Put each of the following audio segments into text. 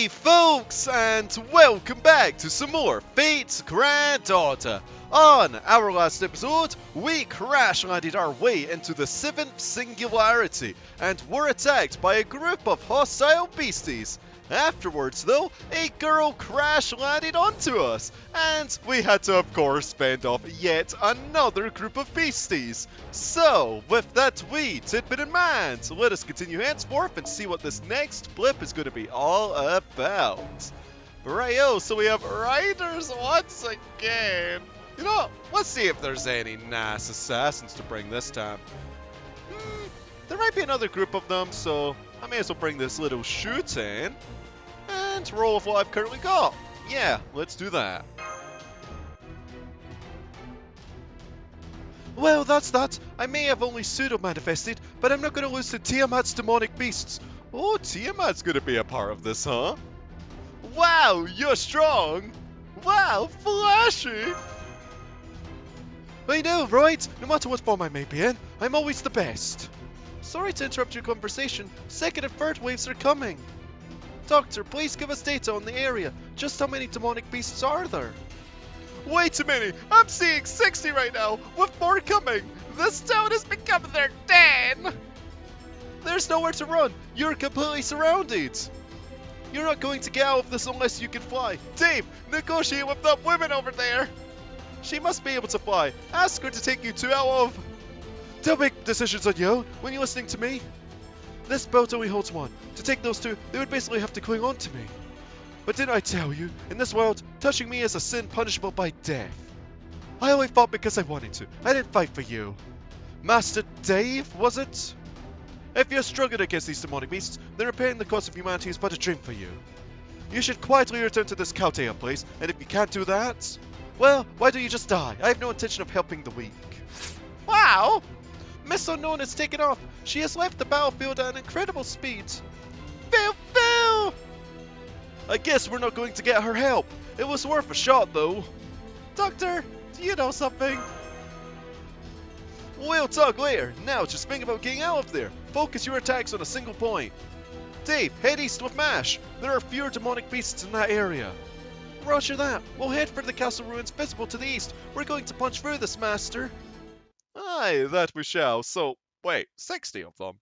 Hey folks, and welcome back to some more Fate's Granddaughter. On our last episode, we crash landed our way into the 7th singularity and were attacked by a group of hostile beasties. Afterwards though, a girl crash landed onto us, and we had to of course fend off yet another group of beasties. So, with that wee tidbit in mind, let us continue henceforth and see what this next blip is going to be all about. Righto, so we have riders once again. You know, let's see if there's any nice assassins to bring this time. There might be another group of them, so I may as well bring this little shoot in and roll with what I've currently got. Yeah, let's do that. Well, that's that. I may have only pseudo-manifested, but I'm not going to lose to Tiamat's demonic beasts. Oh, Tiamat's going to be a part of this, huh? Wow, you're strong. Wow, flashy. I know, right? No matter what form I may be in, I'm always the best. Sorry to interrupt your conversation. Second and third waves are coming. Doctor, please give us data on the area. Just how many demonic beasts are there? Way too many. I'm seeing 60 right now, with more coming. This town has become their den. There's nowhere to run. You're completely surrounded. You're not going to get out of this unless you can fly. Dave, negotiate with that woman over there. She must be able to fly. Ask her to take you two out of... Don't make decisions on your own when you're listening to me. This boat only holds one. To take those two, they would basically have to cling on to me. But didn't I tell you, in this world, touching me is a sin punishable by death. I only fought because I wanted to. I didn't fight for you. Master Dave, was it? If you're struggling against these demonic beasts, then repairing the cause of humanity is but a dream for you. You should quietly return to this Chaldea place, and if you can't do that, well, why don't you just die? I have no intention of helping the weak. Wow! Miss Unknown has taken off. She has left the battlefield at an incredible speed. Phil! I guess we're not going to get her help. It was worth a shot, though. Doctor, do you know something? We'll talk later. Now just think about getting out of there. Focus your attacks on a single point. Dave, head east with Mash. There are fewer demonic beasts in that area. Roger that. We'll head for the castle ruins visible to the east. We're going to punch through this, Master. Aye, that we shall. So, wait, 60 of them?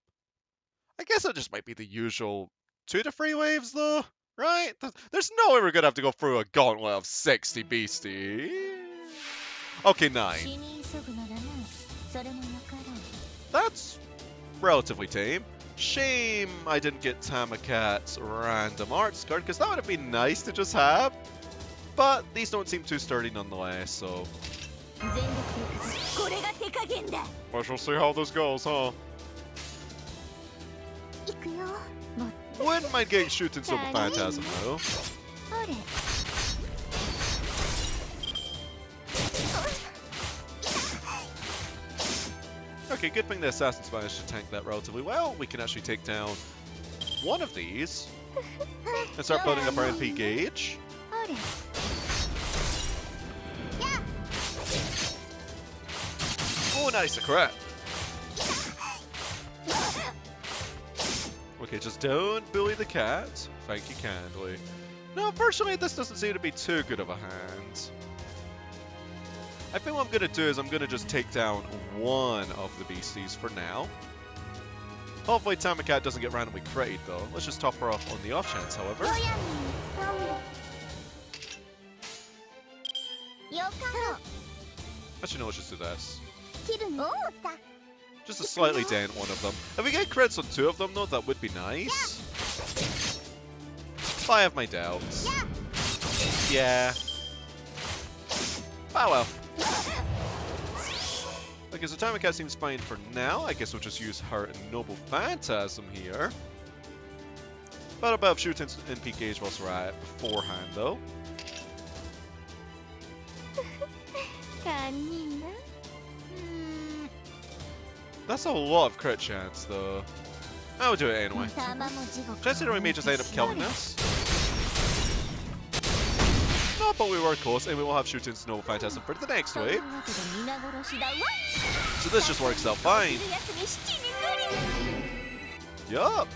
I guess it just might be the usual 2 to 3 waves, though, right? There's no way we're gonna have to go through a gauntlet of 60 beasties. Okay, 9. That's relatively tame. Shame I didn't get Tamakat's random arts card, because that would have been nice to just have. But these don't seem too sturdy nonetheless, so... I shall see how this goes, huh? Wouldn't mind getting shooting Silver Phantasm, though. Okay, good thing the assassins managed to tank that relatively well. We can actually take down one of these and start building up our MP gauge. Oh, nice, a crit. Okay, just don't bully the cat. Thank you kindly. No, unfortunately, this doesn't seem to be too good of a hand. I think what I'm going to do is I'm going to just take down one of the beasties for now. Hopefully Tamakat doesn't get randomly critted though. Let's just top her off on the off chance, however. Actually, no, let's just do this. Just to slightly dent one of them. If we get crits on 2 of them though, that would be nice. But I have my doubts. Yeah. Oh well. Okay, so Tamakat seems fine for now. I guess we'll just use her Noble Phantasm here. But above shooting MP gauge whilst we're at beforehand though. That's a lot of crit chance, though. I'll do it anyway. Considering we may just end up killing this. No, but we were close, and we will have shooting Noble Phantasm for the next wave. So this just works out fine. Yup.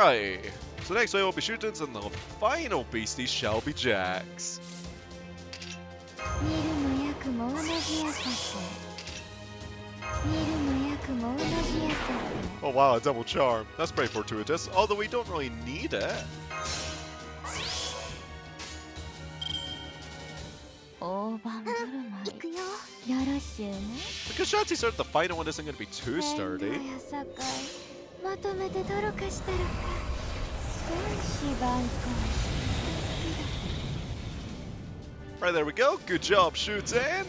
Alright. So next way will be shootings and the final beastie shall be Jax. Oh wow, a double charm. That's pretty fortuitous, although we don't really need it. Because Shanty said the final one isn't going to be too sturdy. Right, there we go. Good job shooting.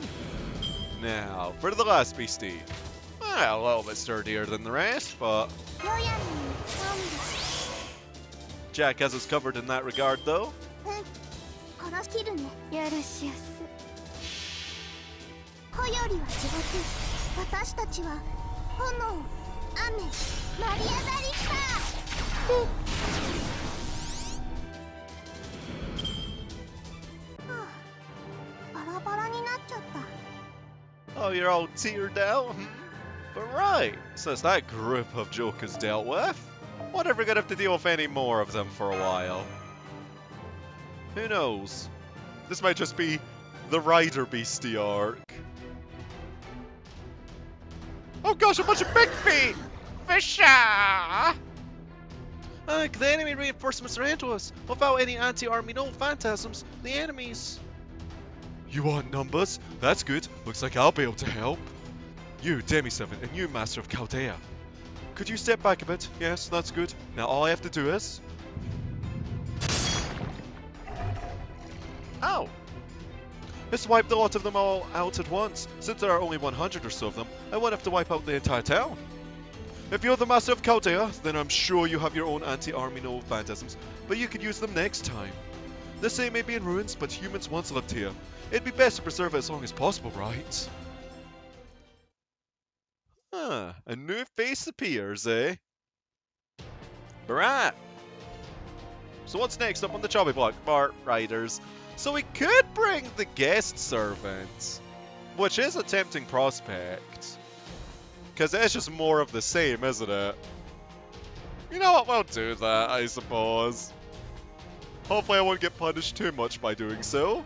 Now, for the last beastie. Well, a little bit sturdier than the rest, but Jack has us covered in that regard, though. Oh, you're all teared out? But right, since that group of jokers dealt with, we're never gonna have to deal with any more of them for a while. Who knows? This might just be the Rider Beastie arc. Oh gosh, a bunch of big feet! Fisha! The enemy reinforcements are into us. Without any anti-army no phantasms, the enemies. You want numbers? That's good. Looks like I'll be able to help. You, Demi7, and you, Master of Chaldea. Could you step back a bit? Yes, that's good. Now all I have to do is... Ow! Let's wipe the lot of them all out at once. Since there are only 100 or so of them, I won't have to wipe out the entire town. If you're the Master of Chaldea, then I'm sure you have your own anti-army no phantasms, but you could use them next time. The same may be in ruins, but humans once lived here. It'd be best to preserve it as long as possible, right? Huh, a new face appears, eh? Right. So what's next up on the chopping block, Bart Riders? So we could bring the guest servant, which is a tempting prospect. Because it's just more of the same, isn't it? You know what, we'll do that, I suppose. Hopefully I won't get punished too much by doing so.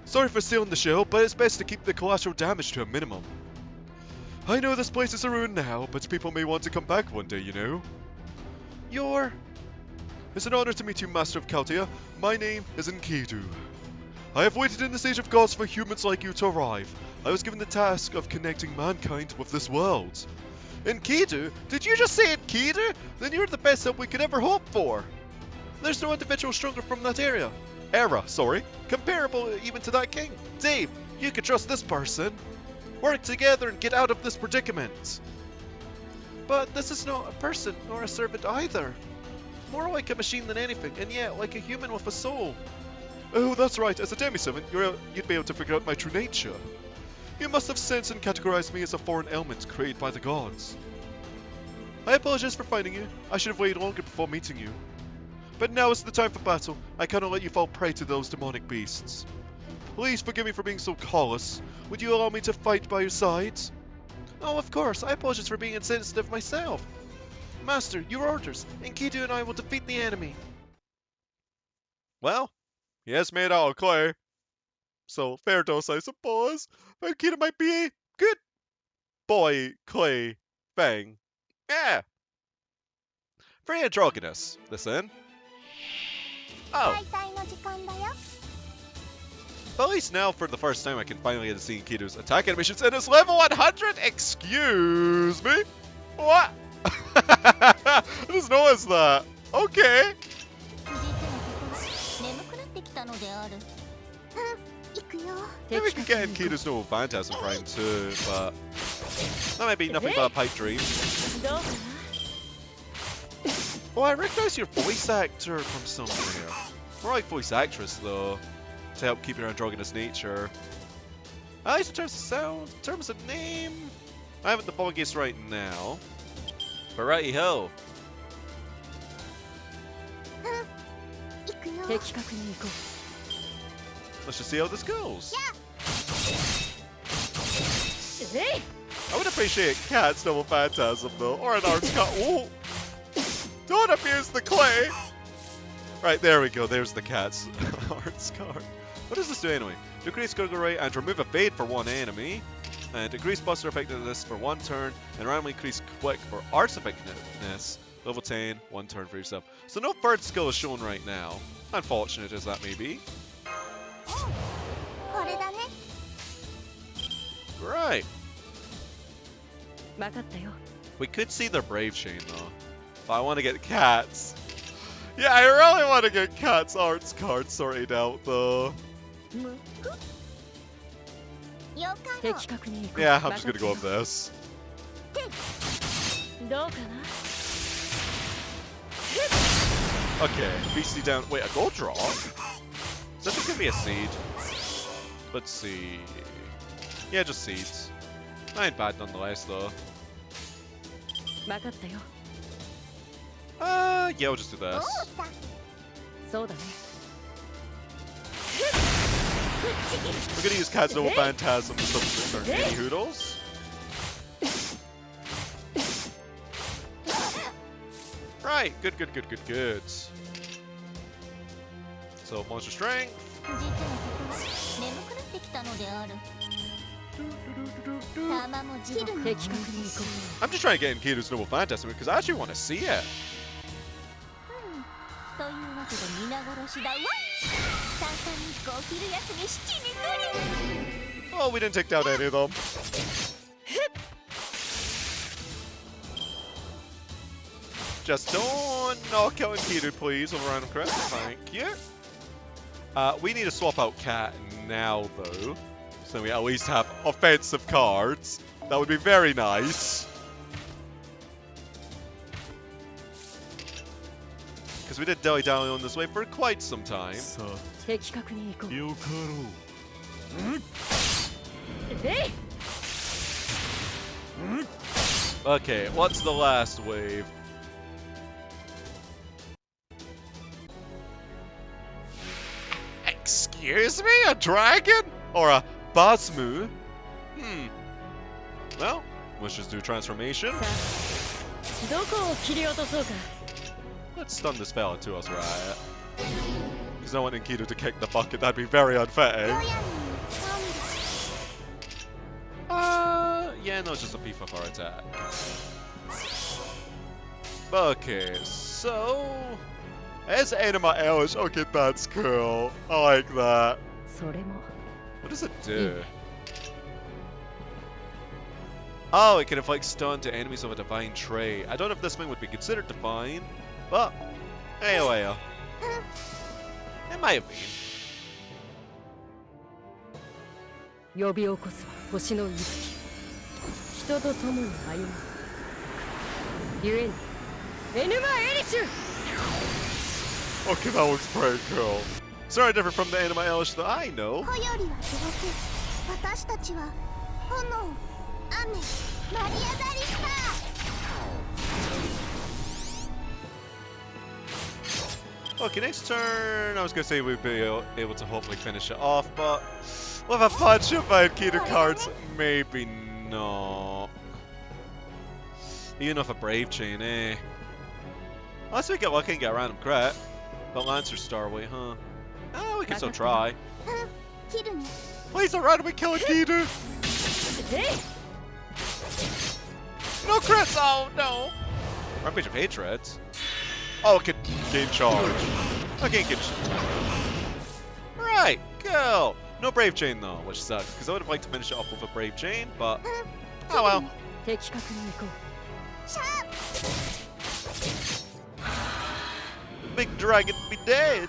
Sorry for stealing the show, but it's best to keep the collateral damage to a minimum. I know this place is a ruin now, but people may want to come back one day, you know. It's an honor to meet you, Master of Chaldea. My name is Enkidu. I have waited in this age of gods for humans like you to arrive. I was given the task of connecting mankind with this world. Enkidu? Did you just say Enkidu? Then you're the best help we could ever hope for. There's no individual stronger from that era, comparable even to that king. Dave, you can trust this person. Work together and get out of this predicament. But this is not a person nor a servant either. More like a machine than anything, and yet like a human with a soul. Oh, that's right. As a demi-7, you'd be able to figure out my true nature. You must have sensed and categorized me as a foreign element created by the gods. I apologize for finding you. I should have waited longer before meeting you. But now is the time for battle. I cannot let you fall prey to those demonic beasts. Please forgive me for being so callous. Would you allow me to fight by your side? Oh, of course. I apologize for being insensitive myself. Master, your orders. Enkidu and I will defeat the enemy. Well, he has made out of clay. So, fair dose, I suppose. Enkidu might be a good boy clay thing. Yeah. Very androgynous, this in. Oh. But at least now, for the first time, I can finally get to see Enkidu's attack animations, and it's level 100! Excuse me? What? I just noticed that. Okay. Maybe we can get Enkidu's no Phantasm Prime too, but that might be nothing but a pipe dream. Oh, I recognize your voice actor from somewhere. More like voice actress though, to help keep your androgynous nature. At least in terms of sound, in terms of name, I haven't the foggiest right now. But righty ho. Let's just see how this goes. I would appreciate Cat's Double Phantasm though, or an arts card. Whoa! Don't abuse the clay! Right, there we go. There's the Cat's arts card. What does this do anyway? Decrease critical rate and remove evade for one enemy. And increase buster effectiveness for one turn. And randomly increase quick for arts effectiveness. Level 10, one turn for yourself. So no third skill is shown right now. Unfortunate as that may be. Right. We could see their Brave Chain though. But I want to get Cat's. Yeah, I really want to get Cat's arts card sorted out though. Yeah, I'm just gonna go with this. Okay, B.C.E down. Wait, a gold drop? Is that just gonna be a seed? Let's see. Yeah, just seeds. That ain't bad nonetheless though. Yeah, we'll just do this. We're gonna use Cat's Double Phantasm to substitute our mini hoodles. Right, good. So, monster strength. I'm just trying to get in Kiru's Double Phantasm because I actually want to see it. Oh, we didn't take down any of them. Just don't knock out Kiru, please, over random crit. Thank you. We need to swap out Cat now, though. So we at least have offensive cards. That would be very nice. Because we did dilly-dally on this way for quite some time. Okay, what's the last wave? Excuse me? A dragon? Or a Basmu? Well, let's just do transformation. Let's stun this fella to us, right? Because I want Enkidu to kick the bucket, that'd be very unfitting. Yeah, no, it's just a P5R attack. Okay, so... It's Enuma Elish. Okay, that's cool. I like that. What does it do? Oh, it can inflict stun to enemies of a divine trait. I don't know if this thing would be considered divine, but anyway, it might have been. Okay, that looks pretty cool. Sorry, different from the Enuma Elish that I know. Okay, next turn, I was gonna say we'd be able to hopefully finish it off, but with a bunch of Enkidu cards, maybe not. Even with a Brave Chain, eh? Unless we get lucky and get a random crit. But Lancer Starway, huh? Ah, we can still try. Please don't randomly kill Enkidu! No crits! Oh no! Rampage of Hatred. Oh, it can gain charge. Okay, gain charge. Right, cool. No Brave Chain though, which sucks, because I would have liked to finish it off with a Brave Chain, but oh well. Big dragon be dead.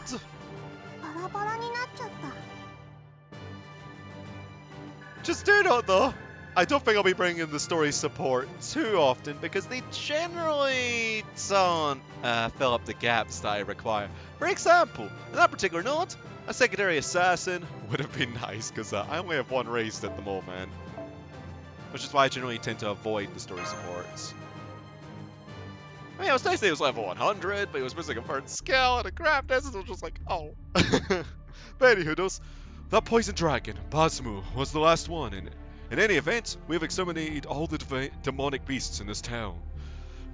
Just do not though. I don't think I'll be bringing in the story support too often because they generally don't fill up the gaps that I require. For example, in that particular note, a secondary assassin would have been nice because I only have one raised at the moment. Which is why I generally tend to avoid the story supports. I mean, it was nice that he was level 100, but he was missing a third skill and a craft essence, was just like, oh. But anywho, the poison dragon, Basmu, was the last one, and In any event, we have exterminated all the demonic beasts in this town.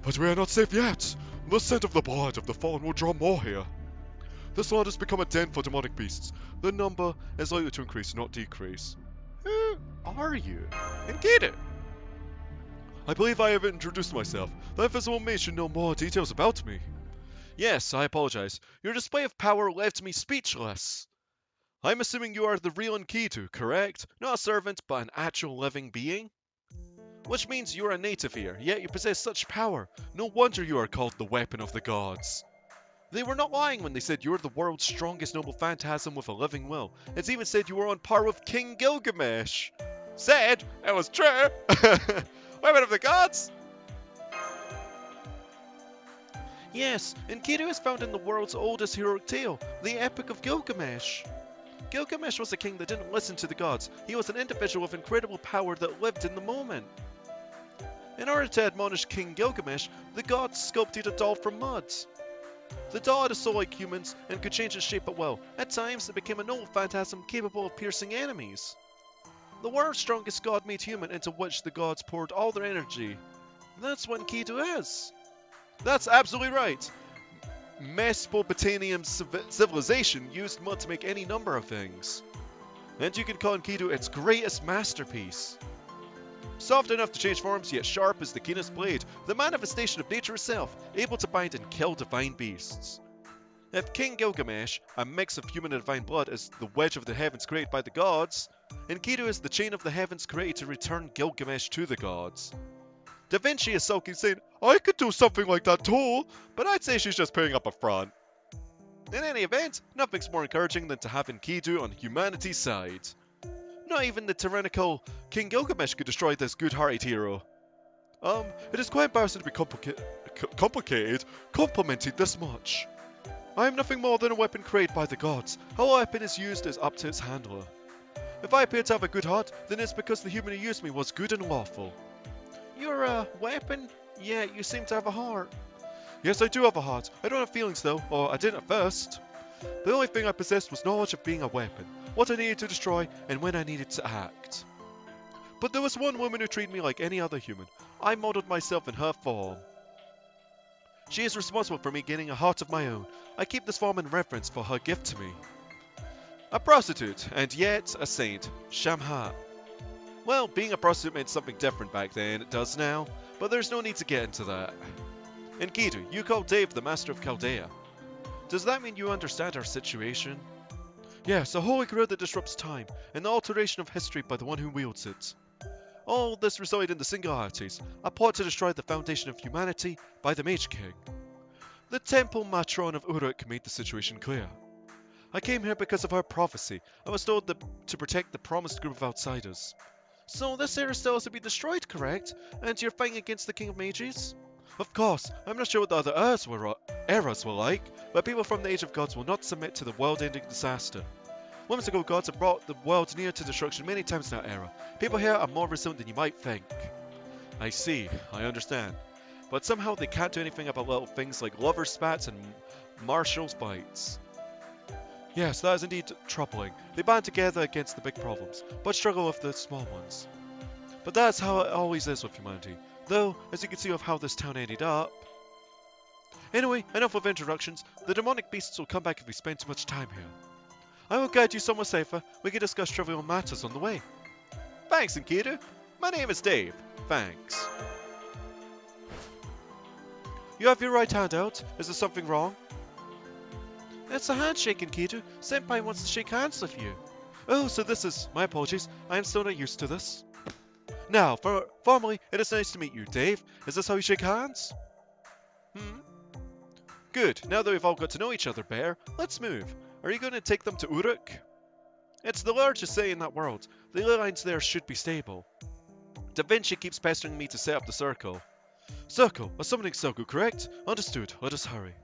But we are not safe yet. The scent of the blood of the fallen will draw more here. This land has become a den for demonic beasts. The number is likely to increase, not decrease. Who are you? And Gettin? I believe I have introduced myself. The invisible mage should know more details about me. Yes, I apologize. Your display of power left me speechless. I'm assuming you are the real Enkidu, correct? Not a servant, but an actual living being? Which means you are a native here, yet you possess such power. No wonder you are called the weapon of the gods. They were not lying when they said you are the world's strongest noble phantasm with a living will. It's even said you were on par with King Gilgamesh. Said? It was true. Weapon of the gods? Yes, Enkidu is found in the world's oldest heroic tale, the Epic of Gilgamesh. Gilgamesh was a king that didn't listen to the gods. He was an individual with incredible power that lived in the moment. In order to admonish King Gilgamesh, the gods sculpted a doll from mud. The doll had a soul like humans and could change its shape at will. At times, it became a noble phantasm capable of piercing enemies. The world's strongest god made human, into which the gods poured all their energy. That's what Enkidu is. That's absolutely right. Mesopotamian civilization used mud to make any number of things. And you can call Enkidu its greatest masterpiece. Soft enough to change forms, yet sharp as the keenest blade, the manifestation of nature itself, able to bind and kill divine beasts. If King Gilgamesh, a mix of human and divine blood, is the wedge of the heavens created by the gods, Enkidu is the chain of the heavens created to return Gilgamesh to the gods. Da Vinci is sulking, saying, I could do something like that too, but I'd say she's just putting up a front. In any event, nothing's more encouraging than to have Enkidu on humanity's side. Not even the tyrannical King Gilgamesh could destroy this good-hearted hero. It is quite embarrassing to be complimented this much. I am nothing more than a weapon created by the gods. How a weapon is used is up to its handler. If I appear to have a good heart, then it's because the human who used me was good and lawful. You're a weapon? Yeah, you seem to have a heart. Yes, I do have a heart. I don't have feelings though, or I didn't at first. The only thing I possessed was knowledge of being a weapon, what I needed to destroy, and when I needed to act. But there was one woman who treated me like any other human. I modeled myself in her form. She is responsible for me gaining a heart of my own. I keep this form in reverence for her gift to me. A prostitute, and yet a saint, Shamhat. Well, being a prostitute meant something different back then, it does now, but there's no need to get into that. Enkidu, you call Dave the Master of Chaldea. Does that mean you understand our situation? Yes, a holy grail that disrupts time, and the alteration of history by the one who wields it. All this resulted in the singularities, a plot to destroy the foundation of humanity by the Mage King. The temple matron of Uruk made the situation clear. I came here because of her prophecy. I was told to protect the promised group of outsiders. So this era still has to be destroyed, correct? And you're fighting against the King of Mages? Of course, I'm not sure what the other eras were like, but people from the Age of Gods will not submit to the world-ending disaster. Moments ago, gods have brought the world near to destruction many times in that era. People here are more resilient than you might think. I see, I understand. But somehow they can't do anything about little things like lover spats and marshals' bites. Yes, that is indeed troubling. They band together against the big problems, but struggle with the small ones. But that's how it always is with humanity. Though, as you can see of how this town ended up... Anyway, enough of introductions. The demonic beasts will come back if we spend too much time here. I will guide you somewhere safer. We can discuss trivial matters on the way. Thanks, Enkidu. My name is Dave. Thanks. You have your right hand out. Is there something wrong? It's a handshake, Enkidu. Senpai wants to shake hands with you. Oh, so this is... My apologies. I am still not used to this. Now, formally, it is nice to meet you, Dave. Is this how you shake hands? Good. Now that we've all got to know each other better, let's move. Are you going to take them to Uruk? It's the largest city in that world. The ley lines there should be stable. Da Vinci keeps pestering me to set up the circle. Circle? A summoning circle, correct? Understood. Let us hurry.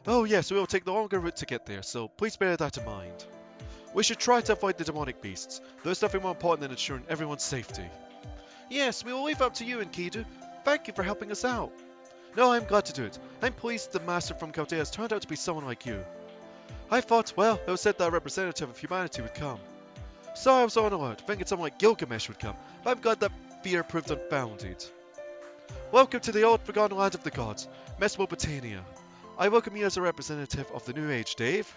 Oh yes, we will take the longer route to get there, so please bear that in mind. We should try to avoid the demonic beasts. There's nothing more important than ensuring everyone's safety. Yes, we will leave it up to you, Enkidu. Thank you for helping us out. No, I'm glad to do it. I'm pleased the master from Chaldea has turned out to be someone like you. I thought, well, it was said that a representative of humanity would come. So I was on alert, thinking someone like Gilgamesh would come. I'm glad that fear proved unfounded. Welcome to the old forgotten land of the gods, Mesopotamia. I welcome you as a representative of the New Age, Dave.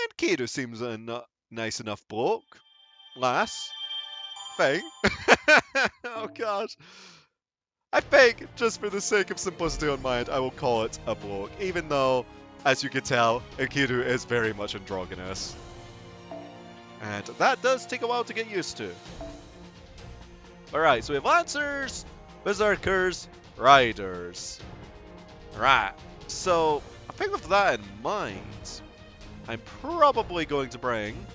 And Kato seems a nice enough bloke. Lass. Thing. Oh gosh. I think, just for the sake of simplicity on my end, I will call it a bloke, even though, as you can tell, Enkidu is very much androgynous. And that does take a while to get used to. Alright, so we have Lancers, Berserkers, Riders. Right, so I think with that in mind, I'm probably going to bring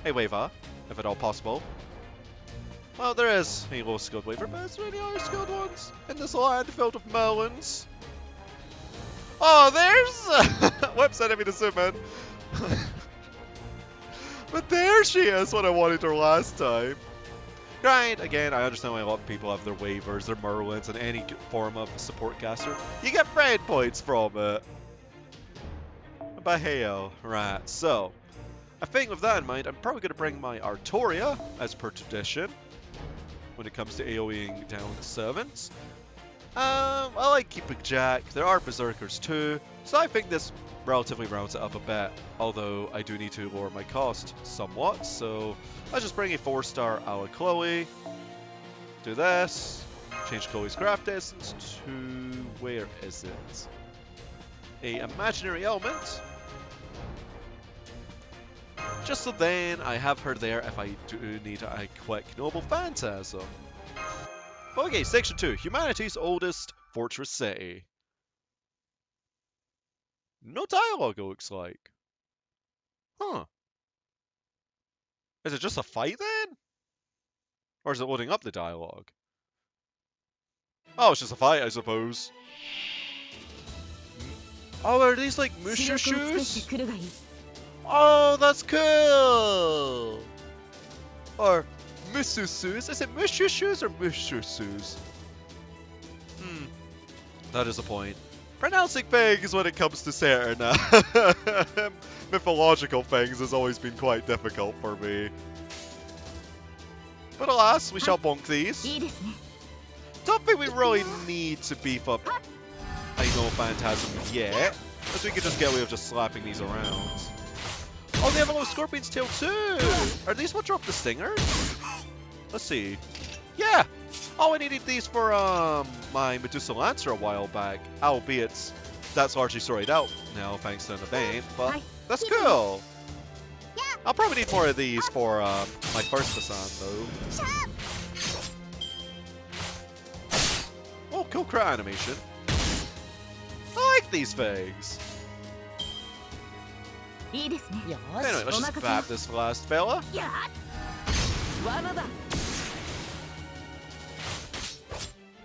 a Waver, if at all possible. Well, there is a low skilled Waver, but is there any other skilled ones in this land filled with melons? Oh, there's... Whoops, I didn't mean to zoom in. But there she is, what I wanted her last time. Right, again, I understand why a lot of people have their Wavers, their Merlins, and any form of support caster. You get friend points from it. But hey, right, so... I think with that in mind, I'm probably going to bring my Artoria, as per tradition, when it comes to AoEing down servants. I like keeping Jack. There are Berserkers too, so I think this relatively rounds it up a bit, although I do need to lower my cost somewhat, so I'll just bring a 4-star a la Chloe, do this, change Chloe's craft distance to, where is it? A imaginary element. Just so then I have her there if I do need a quick noble phantasm. Okay, section 2, humanity's oldest fortress city. No dialogue, it looks like. Huh. Is it just a fight then? Or is it loading up the dialogue? Oh, it's just a fight, I suppose. Oh, are these like Mushu shoes? Oh, that's cool! Or Mushu shoes? Is it Mushu shoes or Mushu shoes? That is a point. Pronouncing things when it comes to certain mythological things has always been quite difficult for me. But alas, we shall bonk these. Don't think we really need to beef up a no phantasm yet, as we could just get away with just slapping these around. Oh, they have a little scorpion's tail too! Are these what drop the stingers? Let's see. Yeah! Oh, I needed these for my Medusa Lancer a while back, albeit that's largely sorted out now thanks to an event, but that's cool! I'll probably need more of these for my first Basan though. Oh, cool crit animation. I like these things! Anyway, let's just bap this last fella.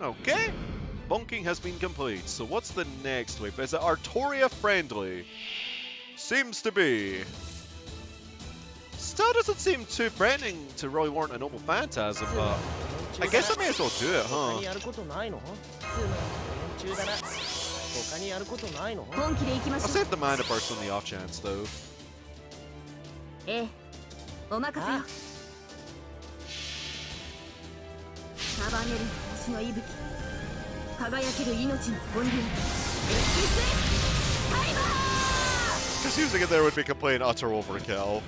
Okay, bonking has been complete. So what's the next wave? Is it Artoria friendly? Seems to be. Still doesn't seem too threatening to really warrant a noble phantasm, but I guess I may as well do it, huh? I'll save the mana burst on the off chance, though. Just using it there would be complete utter overkill.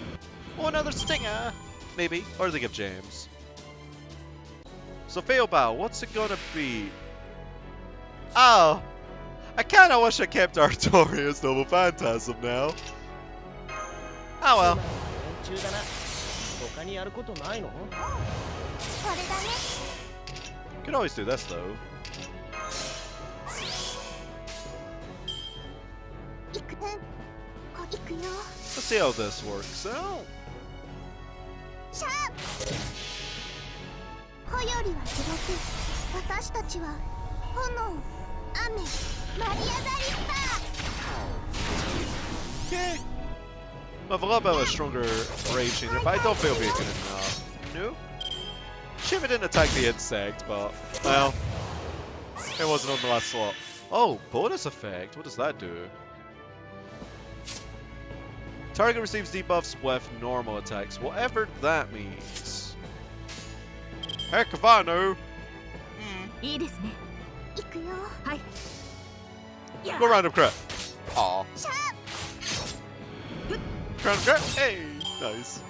Oh, another stinger! Maybe. Or they give James. So Failbow, what's it gonna be? Oh! I kinda wish I kept Artoria's Noble Phantasm now. Oh well. Could always do this though. Let's see how this works out. Okay. I have a little bit of a stronger rage changer, but I don't feel it'll be good enough. No? Shiva didn't attack the insect, but, well, it wasn't on the last slot. Oh, bonus effect? What does that do? Target receives debuffs with normal attacks, whatever that means. Heck if I know. Go random crit. Aw. Random crit. Hey, nice.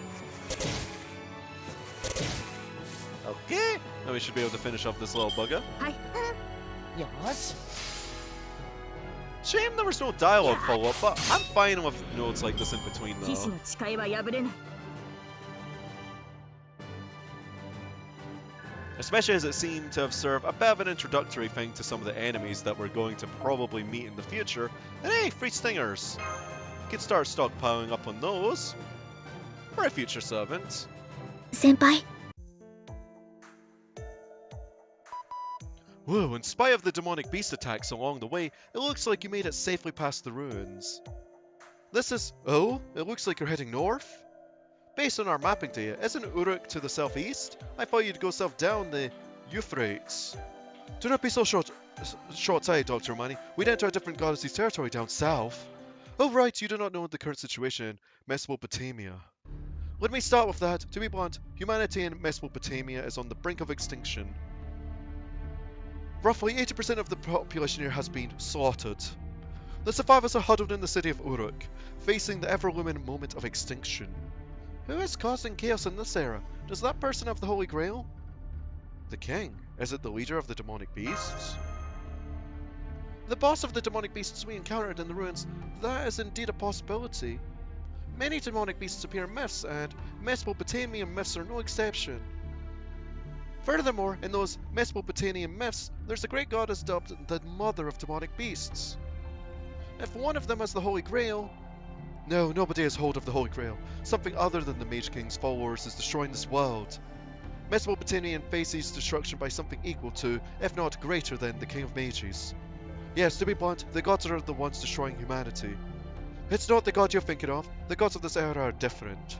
Okay, now we should be able to finish off this little bugger. Shame there was no dialogue follow-up, but I'm fine with notes like this in between though. Especially as it seemed to have served a bit of an introductory thing to some of the enemies that we're going to probably meet in the future. And hey, free stingers! You can start stockpiling up on those for a future servant. Senpai? Whoa, in spite of the demonic beast attacks along the way, it looks like you made it safely past the ruins. This is... oh, it looks like you're heading north? Based on our mapping data, isn't Uruk to the southeast? I thought you'd go south down the Euphrates. Do not be so short-sighted, Dr. Romani. We'd enter a different goddess's territory down south. Oh right, you do not know the current situation in Mesopotamia. Let me start with that. To be blunt, humanity in Mesopotamia is on the brink of extinction. Roughly 80% of the population here has been slaughtered. The survivors are huddled in the city of Uruk, facing the ever-looming moment of extinction. Who is causing chaos in this era? Does that person have the Holy Grail? The king? Is it the leader of the demonic beasts? The boss of the demonic beasts we encountered in the ruins, that is indeed a possibility. Many demonic beasts appear in myths, and Mesopotamian myths are no exception. Furthermore, in those Mesopotamian myths, there's a great goddess dubbed the Mother of Demonic Beasts. If one of them has the Holy Grail... No, nobody has hold of the Holy Grail. Something other than the Mage King's followers is destroying this world. Mesopotamian faces destruction by something equal to, if not greater than, the King of Mages. Yes, to be blunt, the gods are the ones destroying humanity. It's not the god you're thinking of. The gods of this era are different.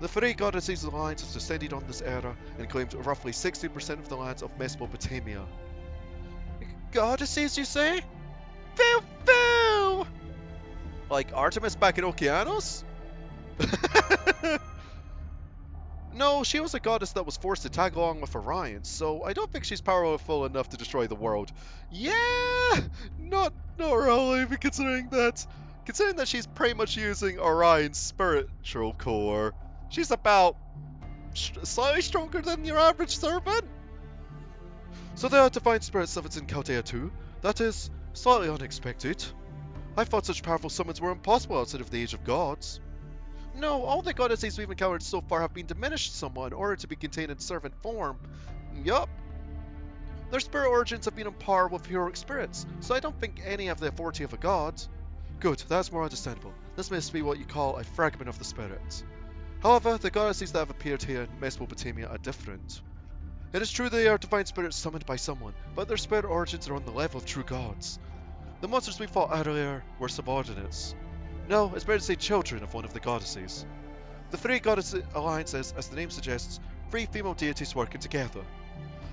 The three goddesses alliance has descended on this era and claimed roughly 60% of the lands of Mesopotamia. Goddesses, you say? Foo foo! Like Artemis back in Okeanos? No, she was a goddess that was forced to tag along with Orion, so I don't think she's powerful enough to destroy the world. Yeah! Not really, considering that she's pretty much using Orion's spiritual core. She's about slightly stronger than your average servant. So there are divine spirit summons in Chaldea too. That is slightly unexpected. I thought such powerful summons were impossible outside of the Age of Gods. No, all the goddesses we've encountered so far have been diminished somewhat in order to be contained in servant form. Yup. Their spirit origins have been on par with heroic spirits, so I don't think any have the authority of a god. Good, that's more understandable. This must be what you call a fragment of the spirit. However, the goddesses that have appeared here in Mesopotamia are different. It is true they are divine spirits summoned by someone, but their spirit origins are on the level of true gods. The monsters we fought earlier were subordinates. No, it's better to say children of one of the goddesses. The three goddess alliances, as the name suggests, three female deities working together.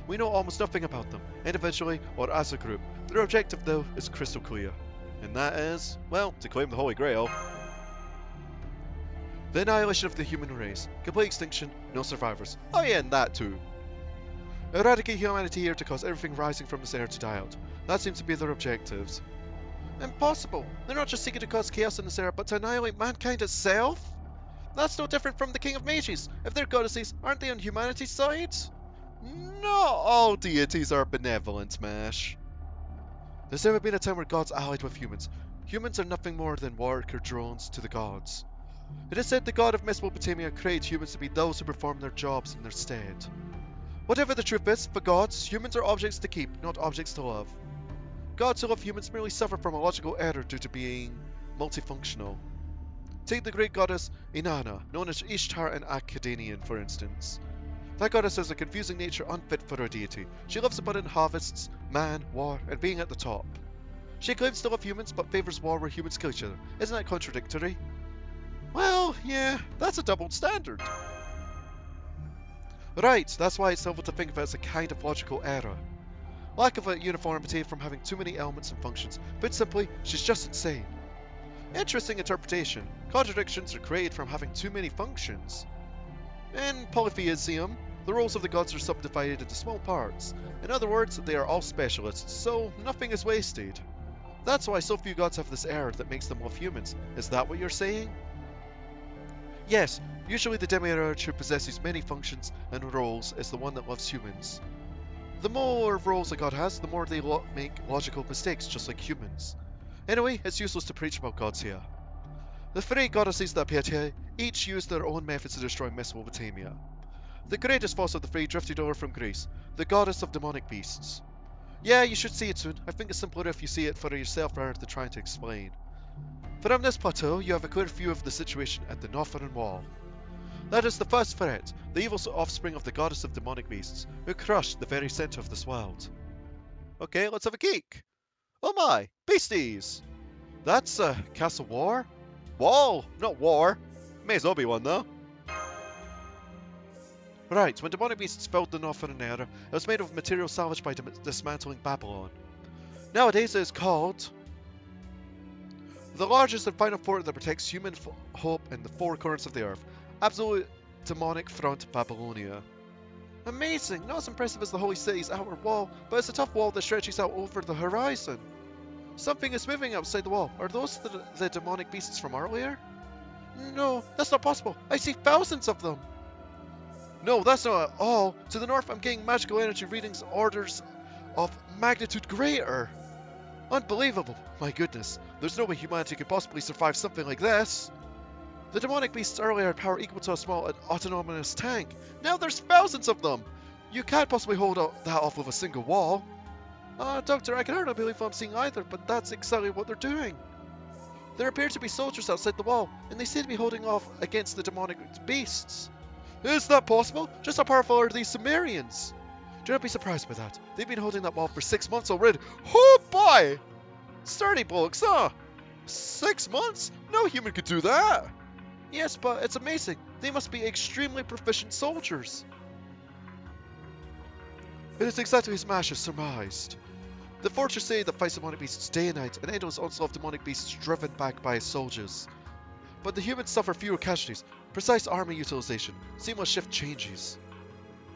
We know almost nothing about them, individually or as a group. Their objective, though, is crystal clear. And that is, well, to claim the Holy Grail. The annihilation of the human race. Complete extinction, no survivors. Oh yeah, and that too. Eradicate humanity here to cause everything rising from this air to die out. That seems to be their objectives. Impossible! They're not just seeking to cause chaos in this era, but to annihilate mankind itself? That's no different from the King of Mages. If they're goddesses, aren't they on humanity's side? Not all deities are benevolent, Mash. There's never been a time where gods allied with humans. Humans are nothing more than worker drones to the gods. It is said the god of Mesopotamia created humans to be those who perform their jobs in their stead. Whatever the truth is, for gods, humans are objects to keep, not objects to love. Gods who love humans merely suffer from a logical error due to being multifunctional. Take the great goddess Inanna, known as Ishtar and Akkadian, for instance. That goddess has a confusing nature unfit for her deity. She loves abundant harvests, man, war, and being at the top. She claims to love humans, but favors war where humans kill each other. Isn't that contradictory? Well, yeah, that's a double standard. Right, that's why it's helpful to think of it as a kind of logical error. Lack of a uniformity from having too many elements and functions. Put simply, she's just insane. Interesting interpretation. Contradictions are created from having too many functions. In polytheism, the roles of the gods are subdivided into small parts. In other words, they are all specialists, so nothing is wasted. That's why so few gods have this air that makes them love humans. Is that what you're saying? Yes, usually the demiurge who possesses many functions and roles is the one that loves humans. The more roles a god has, the more they make logical mistakes, just like humans. Anyway, it's useless to preach about gods here. The three goddesses that appeared here each used their own methods to destroy Mesopotamia. The greatest boss of the three drifted over from Greece, the goddess of demonic beasts. Yeah, you should see it soon. I think it's simpler if you see it for yourself rather than trying to explain. From this plateau, you have a clear view of the situation at the northern wall. That is the first threat, the evil offspring of the goddess of demonic beasts, who crushed the very center of this world. Okay, let's have a geek. Oh my, beasties! That's a castle war? Wall, not war. May as well be one though. Right, when demonic beasts filled the northern area, it was made of material salvaged by dismantling Babylon. Nowadays it is called the largest and final fort that protects human hope in the four corners of the earth. Absolute demonic front Babylonia. Amazing! Not as impressive as the holy city's outer wall, but it's a tough wall that stretches out over the horizon. Something is moving outside the wall. Are those the demonic beasts from earlier? No, that's not possible. I see thousands of them. No, that's not at all. To the north, I'm getting magical energy readings orders of magnitude greater. Unbelievable. My goodness. There's no way humanity could possibly survive something like this. The demonic beasts earlier had power equal to a small autonomous tank. Now there's thousands of them. You can't possibly hold that off with a single wall. Doctor, I can hardly believe what I'm seeing either, but that's exactly what they're doing. There appear to be soldiers outside the wall, and they seem to be holding off against the demonic beasts. Is that possible? Just how powerful are these Sumerians? Do not be surprised by that. They've been holding that wall for 6 months already. Oh boy! Sturdy blokes, huh? 6 months? No human could do that. Yes, but it's amazing. They must be extremely proficient soldiers. It is exactly as Mash has surmised. The fortress city that fights demonic beasts day and night, an endless onslaught of demonic beasts driven back by its soldiers. But the humans suffer fewer casualties, precise army utilization, seamless shift changes.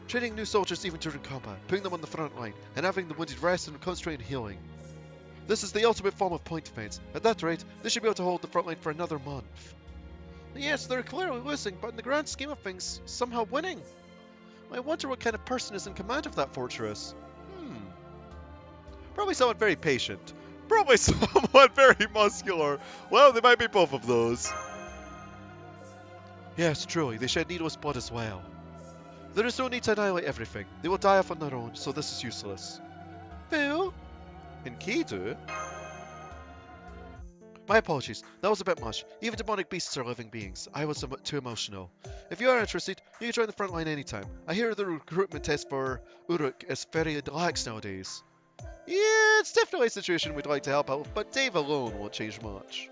Training new soldiers even during combat, putting them on the front line, and having the wounded rest and concentrate on healing. This is the ultimate form of point defense. At that rate, they should be able to hold the front line for another month. Yes, they're clearly losing, but in the grand scheme of things, somehow winning. I wonder what kind of person is in command of that fortress. Probably someone very patient. Probably someone very muscular. Well, they might be both of those. Yes, truly, they shed needless blood as well. There is no need to annihilate everything. They will die off on their own, so this is useless. Phil? Enkidu? My apologies, that was a bit much. Even demonic beasts are living beings. I was too emotional. If you are interested, you can join the front line anytime. I hear the recruitment test for Uruk is very lax nowadays. Yeah, it's definitely a situation we'd like to help out, but Dave alone won't change much.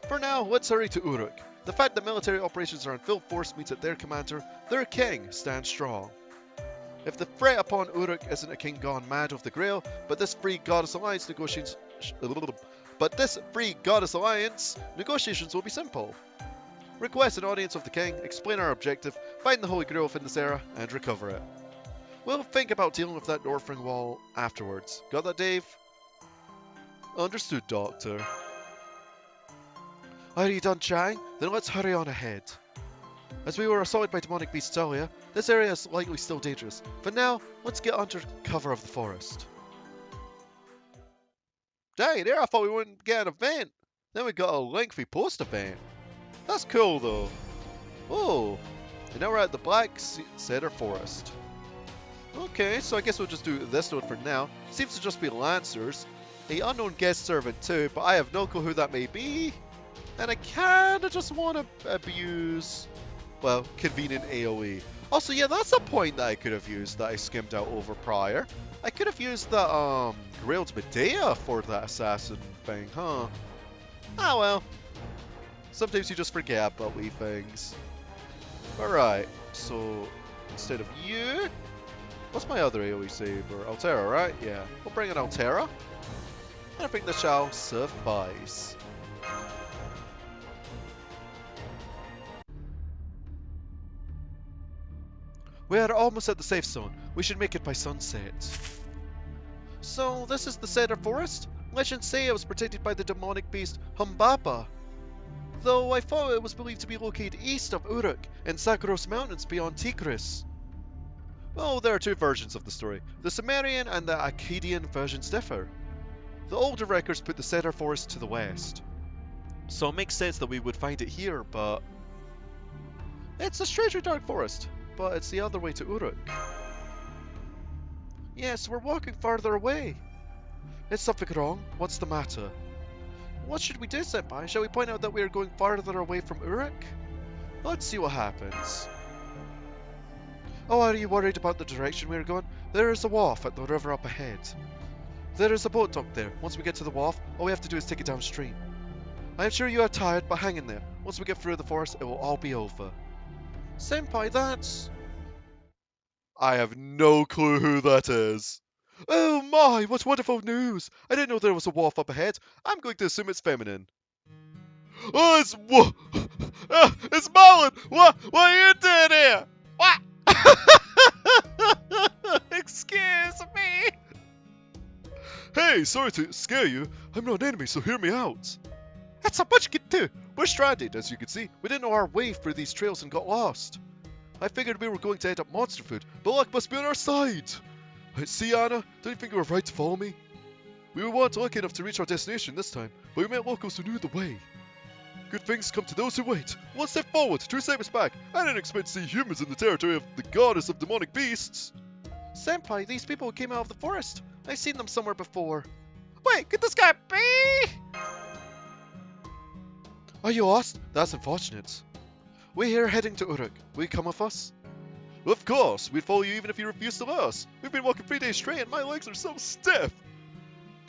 For now, let's hurry to Uruk. The fact that military operations are in full force means that their commander, their king, stands strong. If the threat upon Uruk isn't a king gone mad of the Grail, but this free goddess alliance negotiations will be simple. Request an audience of the king, explain our objective, find the Holy Grail within this era, and recover it. We'll think about dealing with that northern wall afterwards. Got that, Dave? Understood, Doctor. Are you done chatting? Then let's hurry on ahead. As we were assaulted by demonic beasts earlier, this area is likely still dangerous. For now, let's get under cover of the forest. Dang, there I thought we wouldn't get an event. Then we got a lengthy post-event. That's cool though. Oh, and now we're at the Black Cedar Forest. Okay, so I guess we'll just do this one for now. Seems to just be Lancers. A unknown guest servant too, but I have no clue who that may be. And I kinda just want to abuse, well, convenient AoE. Also, yeah, that's a point that I could have used that I skimmed out over prior. I could have used the, Grailed Medea for that assassin thing, huh? Ah well. Sometimes you just forget about wee things. Alright, so instead of you, what's my other AoE saber? Altera, right? Yeah, we'll bring in Altera. And I think this shall suffice. We are almost at the safe zone. We should make it by sunset. So, this is the Cedar Forest? Legends say it was protected by the demonic beast Humbaba. Though I thought it was believed to be located east of Uruk in Zagros Mountains beyond Tigris. Well, there are two versions of the story. The Sumerian and the Akkadian versions differ. The older records put the Cedar Forest to the west. So it makes sense that we would find it here, but... It's a strangely dark forest, but it's the other way to Uruk. Yes, we're walking farther away. Is something wrong? What's the matter? What should we do, Senpai? Shall we point out that we are going farther away from Uruk? Let's see what happens. Oh, are you worried about the direction we are going? There is a wharf at the river up ahead. There is a boat dock there. Once we get to the wharf, all we have to do is take it downstream. I am sure you are tired, but hang in there. Once we get through the forest, it will all be over. Senpai, that's... I have no clue who that is. Oh my, what wonderful news! I didn't know there was a wharf up ahead. I'm going to assume it's feminine. Oh, it's Mullen! What are you doing here? What? Excuse me! Hey, sorry to scare you. I'm not an enemy, so hear me out. That's a bunch kid too. We're stranded, as you can see. We didn't know our way through these trails and got lost. I figured we were going to end up monster food, but luck must be on our side. See, Anna, don't you think you were right to follow me? We weren't lucky enough to reach our destination this time, but we met locals who knew the way. Good things come to those who wait. One step forward, 2 steps back. I didn't expect to see humans in the territory of the goddess of demonic beasts. Senpai, these people came out of the forest. I've seen them somewhere before. Wait, could this guy be? Are you lost? That's unfortunate. We're here heading to Uruk. Will you come with us? Of course, we'd follow you even if you refused to let us. We've been walking 3 days straight and my legs are so stiff.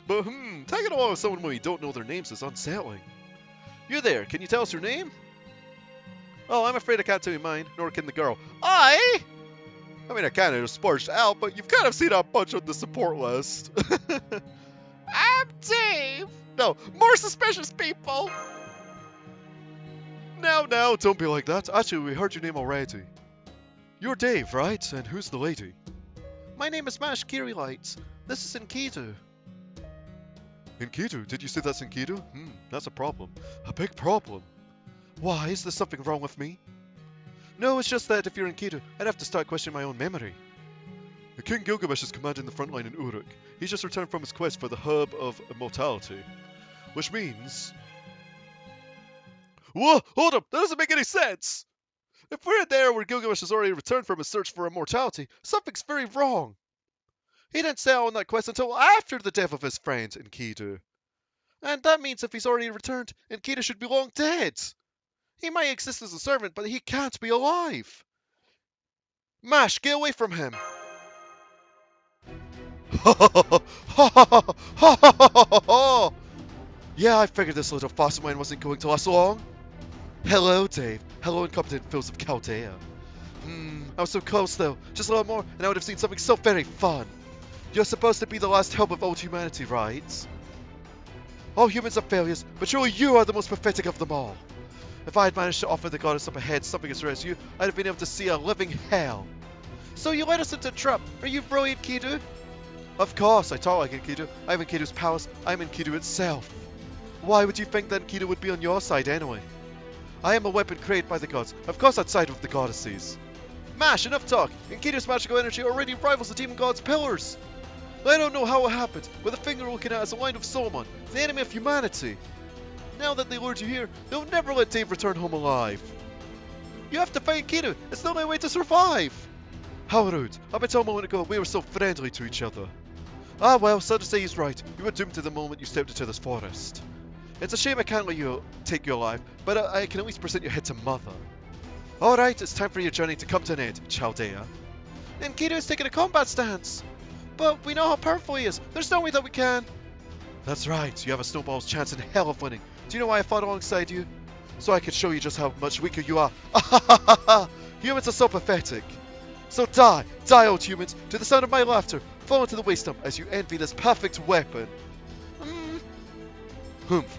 But tagging along with someone when we don't know their names is unsettling. You there, can you tell us your name? Oh, I'm afraid I can't tell you mine, nor can the girl. I mean, I kind of sparged out, but you've kind of seen a bunch on the support list. I'm Dave. No, more suspicious people. Now, don't be like that. Actually, we heard your name already. You're Dave, right? And who's the lady? My name is Mash Kirilites. This is Enkidu. Enkidu? Did you say that's Enkidu? That's a problem. A big problem. Why? Is there something wrong with me? No, it's just that if you're Enkidu, I'd have to start questioning my own memory. The King Gilgamesh is commanding the front line in Uruk. He's just returned from his quest for the Herb of Immortality. Which means... Whoa! Hold up! That doesn't make any sense! If we're there where Gilgamesh has already returned from his search for immortality, something's very wrong. He didn't set out on that quest until after the death of his friend, Enkidu. And that means if he's already returned, Enkidu should be long dead. He might exist as a servant, but he can't be alive. Mash, get away from him! Yeah, I figured this little fuss of mine wasn't going to last long. Hello, Dave. Hello, incompetent fills of Chaldea. I was so close, though. Just a little more, and I would have seen something so very fun. You're supposed to be the last hope of old humanity, right? All humans are failures, but surely you are the most pathetic of them all. If I had managed to offer the goddess up ahead something as rare as you, I'd have been able to see a living hell. So you led us into a trap. Are you brilliant, Enkidu? Of course, I talk like Enkidu. I have Enkidu's powers. I'm Enkidu itself. Why would you think that Enkidu would be on your side anyway? I am a weapon created by the gods. Of course I'd side with the goddesses. Mash, enough talk. Enkidu's magical energy already rivals the demon god's pillars. I don't know how it happened, but the thing you're looking at is aligned with Solomon, the enemy of humanity. Now that they lured you here, they'll never let Dave return home alive. You have to fight Enkidu. It's the only way to survive. How rude. Up until a moment ago, we were so friendly to each other. Ah well, so to say he's right. You were doomed to the moment you stepped into this forest. It's a shame I can't let you take you alive, but I can at least present your head to Mother. Alright, it's time for your journey to come to an end, Chaldea. Enkidu is taking a combat stance. But we know how powerful he is. There's no way that we can. That's right, you have a snowball's chance in hell of winning. Do you know why I fought alongside you? So I could show you just how much weaker you are. Humans are so pathetic. So die, old humans, to the sound of my laughter. Fall into the waste dump as you envy this perfect weapon.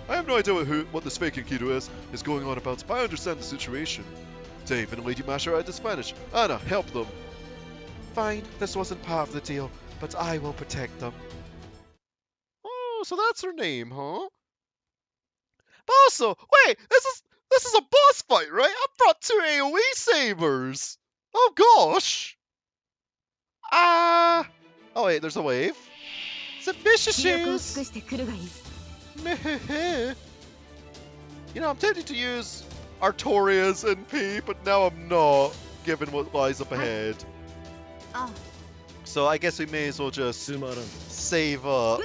I have no idea what this fake Enkidu is going on about, but I understand the situation. Dave and Lady Mash are at disadvantage. Anna, help them. Fine, this wasn't part of the deal, but I will protect them. Oh, so that's her name, huh? But also, wait, this is a boss fight, right? I brought 2 AoE sabers. Oh gosh. Ah. Oh wait, there's a wave. Submission shoes. You know, I'm tempted to use Artoria's NP, but now I'm not, given what lies up ahead. So I guess we may as well just save up.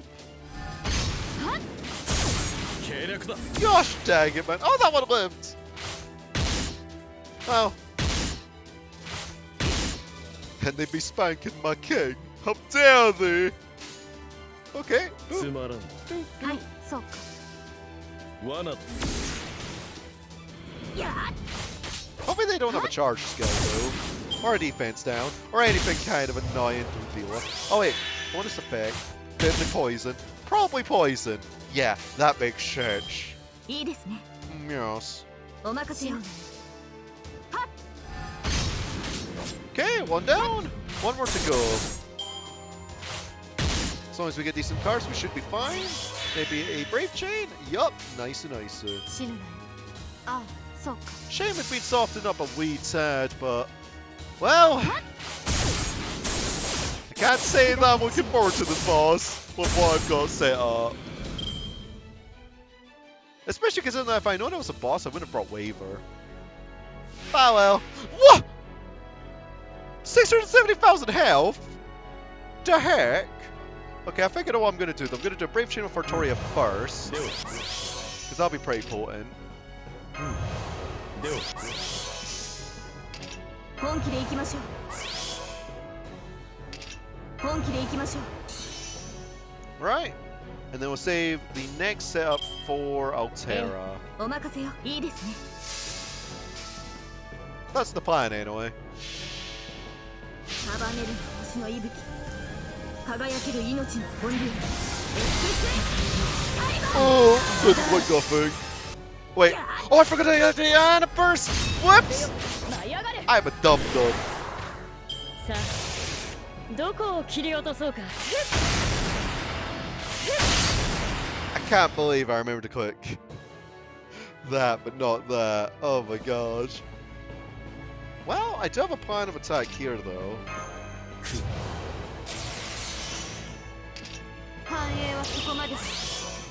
Gosh dang it, man. Oh, that one lived. Well. Can they be spanking my king? How dare they? Okay. Hopefully they don't have a charge skill though. Or a defense down. Or anything kind of annoying to deal with. Oh wait, bonus effect. Deadly poison. Probably poison. Yeah, that makes sense. Yes. Okay, 1 down. 1 more to go. As long as we get decent cards, we should be fine. Maybe a Brave Chain? Yup, nice and nice. Shame if we'd softened up a wee tad, but... Well... I can't say that I'm looking forward to this boss with what I've got set up. Especially considering that if I known it was a boss, I wouldn't have brought Waver. Ah well. What? 670,000 health? The heck? Okay, I think I know what I'm going to do. I'm going to do a Brave Chain with Artoria first. Because that'll be pretty potent. Right. And then we'll save the next setup for Altera. That's the plan anyway. Oh, good point, nothing. Wait. Oh, I forgot to get Diana burst. Whoops. I'm a dumb dog. I can't believe I remembered to click that, but not that. Oh my gosh. Well, I do have a plan of attack here, though.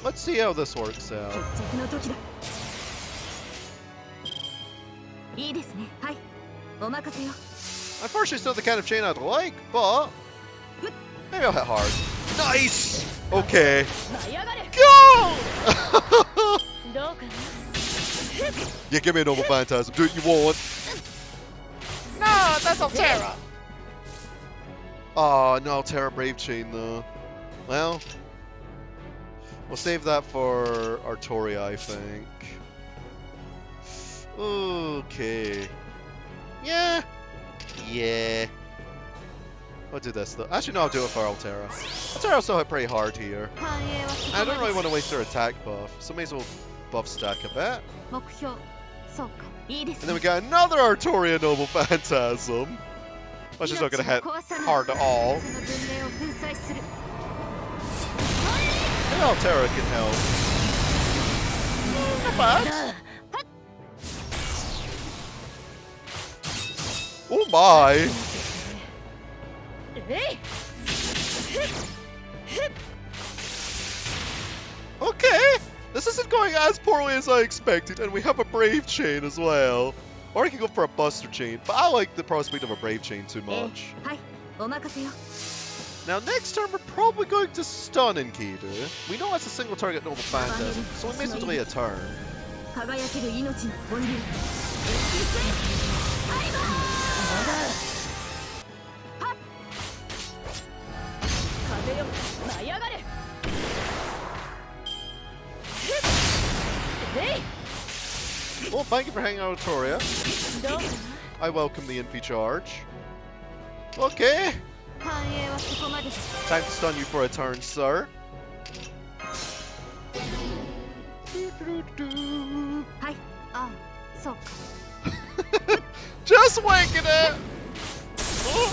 Let's see how this works out. Unfortunately, it's not the kind of chain I'd like, but maybe I'll hit hard. Nice! Okay. Go! Yeah, give me a Noble Phantasm. Do what you want. No, that's Altera. Oh, no Altera Brave Chain, though. Well, we'll save that for Artoria, I think. Okay. Yeah. Yeah. I'll do this, though. Actually, no, I'll do it for Altera. Altera also hit pretty hard here. I don't really want to waste her attack buff, so may as well buff stack a bit. And then we got another Artoria Noble Phantasm. Which is not going to hit hard at all. Maybe Altera can help. Not bad. Oh my! Okay! This isn't going as poorly as I expected, and we have a Brave Chain as well. Or I can go for a Buster Chain, but I like the prospect of a Brave Chain too much. Now next turn we're probably going to stun Enkidu. We know it's a single target Noble Phantasm, so we may as well delay a turn. Well, thank you for hanging out with Artoria. I welcome the NP charge. Okay. Time to stun you for a turn, sir. Just wanking it! Oh.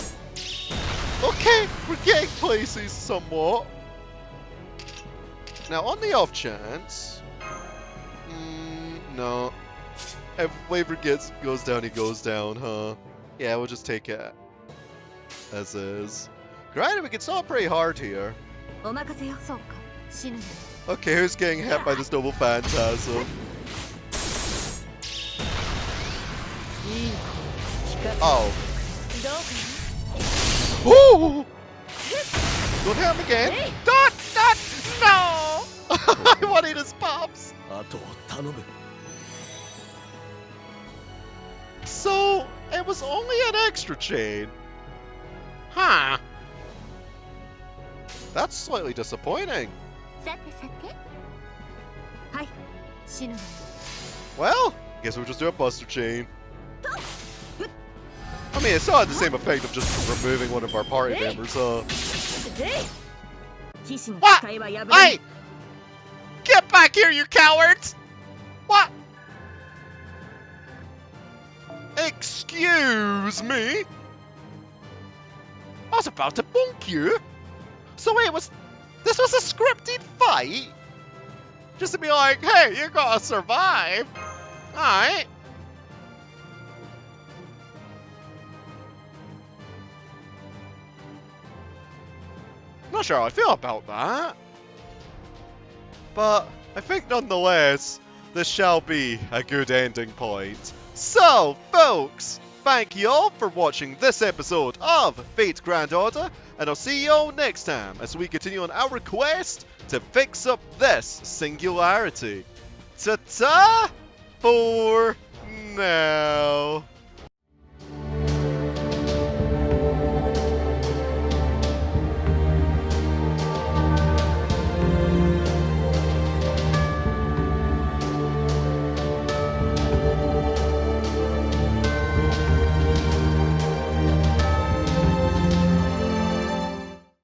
Okay, we're getting places somewhat. Now, on the off chance... no. If flavor goes down, he goes down, huh? Yeah, we'll just take it as is. Granted, we can still pray hard here. Okay, who's getting hit by this noble phantasm? Oh. Ooh! Don't hit him again. Don't! No! I wanted his pops. So, it was only an extra chain. Huh. That's slightly disappointing. Well, guess we'll just do a buster chain. I mean, it still had the same effect of just removing one of our party members, huh? What? Hey! Get back here, you cowards! What? Excuse me? I was about to bonk you. So wait, this was a scripted fight? Just to be like, hey, you gotta survive. Alright. Not sure how I feel about that. But I think nonetheless, this shall be a good ending point. So, folks, thank you all for watching this episode of Fate's Grand Order, and I'll see you all next time as we continue on our quest to fix up this singularity. Ta-ta for now.